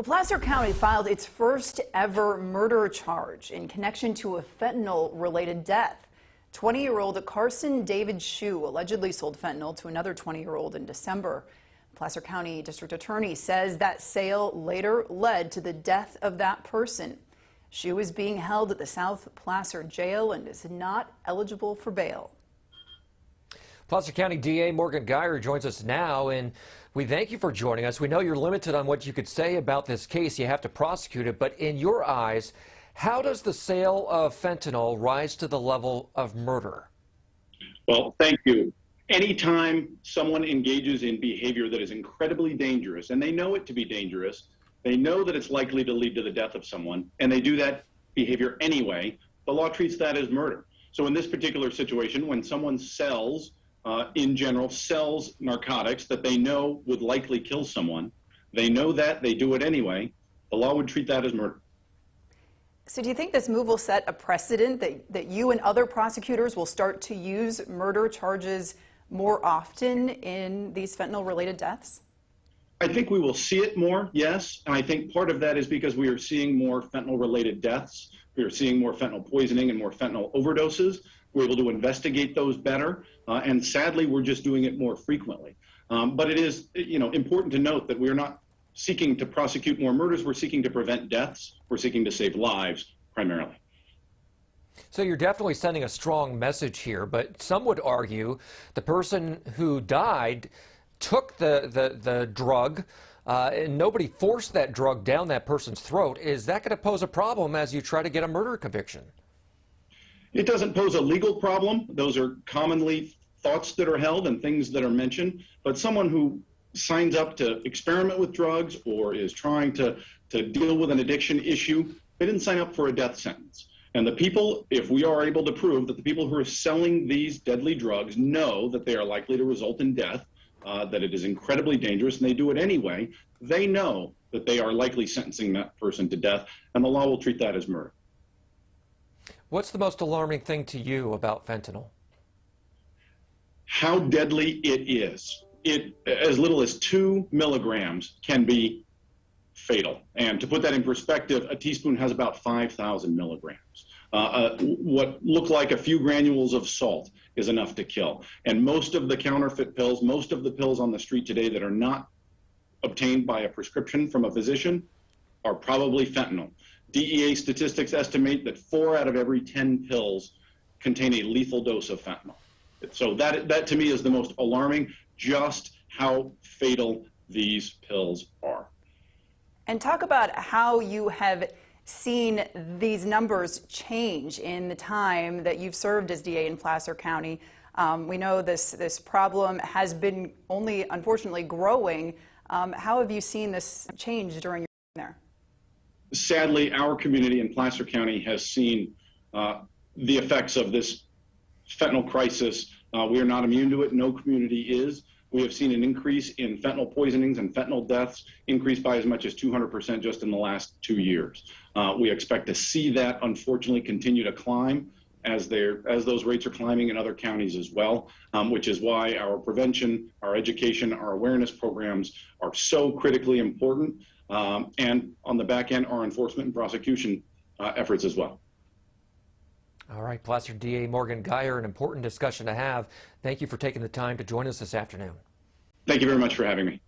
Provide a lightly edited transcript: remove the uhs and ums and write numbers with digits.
Placer County filed its first ever murder charge in connection to a fentanyl-related death. 20-year-old Carson David Shue allegedly sold fentanyl to another 20-year-old in December. Placer County District Attorney says that sale later led to the death of that person. Shue is being held at the South Placer Jail and is not eligible for bail. Placer County DA Morgan Gire joins us now, and we thank you for joining us. We know you're limited on what you could say about this case. You have to prosecute it, but in your eyes, how does the sale of fentanyl rise to the level of murder? Well, thank you. Anytime someone engages in behavior that is incredibly dangerous, and they know it to be dangerous, they know that it's likely to lead to the death of someone, and they do that behavior anyway, the law treats that as murder. So in this particular situation, when someone sells narcotics that they know would likely kill someone, they know that, they do it anyway, the law would treat that as murder. So do you think this move will set a precedent that you and other prosecutors will start to use murder charges more often in these fentanyl-related deaths? I think we will see it more, yes. And I think part of that is because we are seeing more fentanyl-related deaths. We are seeing more fentanyl poisoning and more fentanyl overdoses. We're able to investigate those better. And sadly, we're just doing it more frequently. But it is, important to note that we're not seeking to prosecute more murders. We're seeking to prevent deaths. We're seeking to save lives primarily. So you're definitely sending a strong message here, but some would argue the person who died took the drug and nobody forced that drug down that person's throat. Is that going to pose a problem as you try to get a murder conviction? It doesn't pose a legal problem. Those are commonly thoughts that are held and things that are mentioned. But someone who signs up to experiment with drugs or is trying to deal with an addiction issue, they didn't sign up for a death sentence. And the people, if we are able to prove that the people who are selling these deadly drugs know that they are likely to result in death, that it is incredibly dangerous, and they do it anyway, they know that they are likely sentencing that person to death, and the law will treat that as murder. What's the most alarming thing to you about fentanyl? How deadly it is. As little as 2 milligrams can be fatal. And to put that in perspective, a teaspoon has about 5,000 milligrams. What look like a few granules of salt is enough to kill. And most of the counterfeit pills, most of the pills on the street today that are not obtained by a prescription from a physician are probably fentanyl. DEA statistics estimate that 4 out of every 10 pills contain a lethal dose of fentanyl. So that to me is the most alarming, just how fatal these pills are. And talk about how you have seen these numbers change in the time that you've served as DA in Placer County. We know this problem has been only, unfortunately, growing. How have you seen this change during your time there? Sadly, our community in Placer County has seen the effects of this fentanyl crisis. We are not immune to it. No community is. We have seen an increase in fentanyl poisonings and fentanyl deaths increase by as much as 200% just in the last 2 years. We expect to see that, unfortunately, continue to climb as those rates are climbing in other counties as well, which is why our prevention, our education, our awareness programs are so critically important. And on the back end, our enforcement and prosecution efforts as well. All right, Placer DA Morgan Gire, an important discussion to have. Thank you for taking the time to join us this afternoon. Thank you very much for having me.